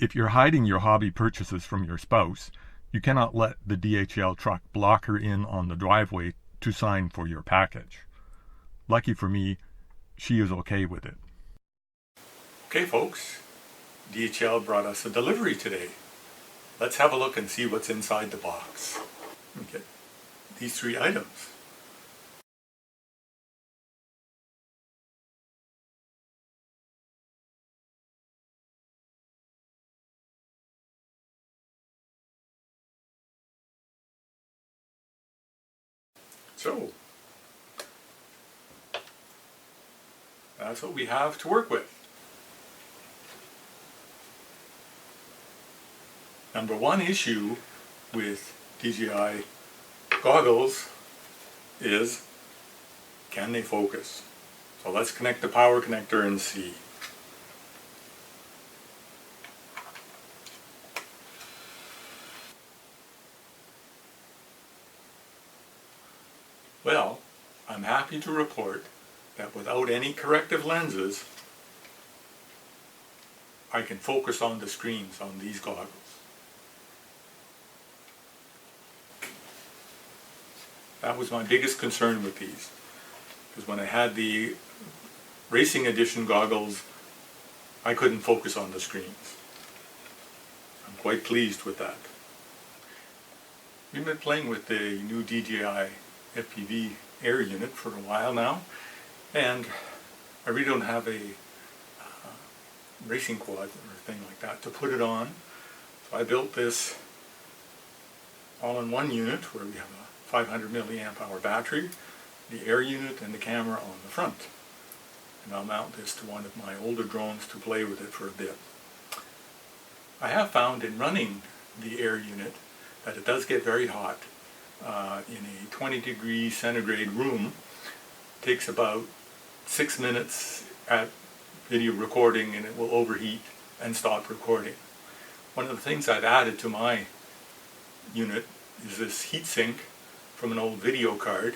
If you're hiding your hobby purchases from your spouse, you cannot let the DHL truck block her in on the driveway to sign for your package. Lucky for me, she is okay with it. Okay folks, DHL brought us a delivery today. Let's have a look and see what's inside the box. Okay, these 3 items. So, that's what we have to work with. Number 1 issue with DJI goggles is, can they focus? So let's connect the power connector and see. Well, I'm happy to report that without any corrective lenses, I can focus on the screens on these goggles. That was my biggest concern with these, because when I had the Racing Edition goggles, I couldn't focus on the screens. I'm quite pleased with that. We've been playing with the new DJI FPV air unit for a while now, and I really don't have a racing quad or thing like that to put it on. So I built this all-in-one unit where we have a 500 milliamp hour battery, the air unit, and the camera on the front. And I'll mount this to one of my older drones to play with it for a bit. I have found in running the air unit that it does get very hot. In a 20-degree centigrade room, it takes about 6 minutes at video recording and it will overheat and stop recording. One of the things I've added to my unit is this heatsink from an old video card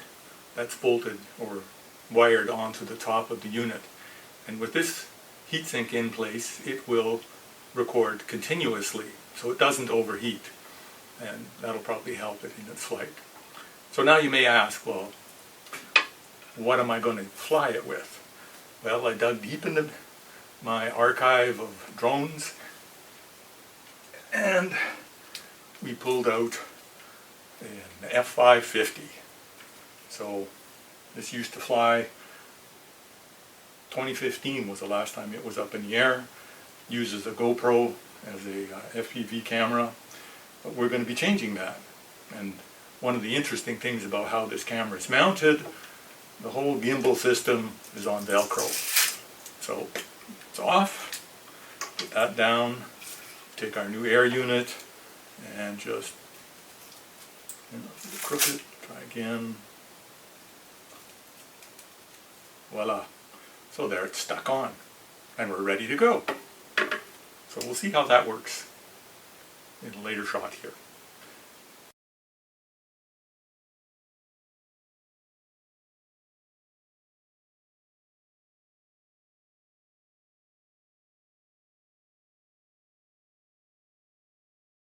that's bolted or wired onto the top of the unit. And with this heatsink in place, it will record continuously so it doesn't overheat. And that'll probably help it in its flight. So now you may ask, well, what am I going to fly it with? Well, I dug deep into my archive of drones and we pulled out an F550. So this used to fly, 2015 was the last time it was up in the air, uses a GoPro as a FPV camera. But we're going to be changing that. And one of the interesting things about how this camera is mounted, the whole gimbal system is on Velcro. So it's off, put that down, take our new air unit, and just, crooked, try again. Voila. So there, it's stuck on. And we're ready to go. So we'll see how that works in a later shot here.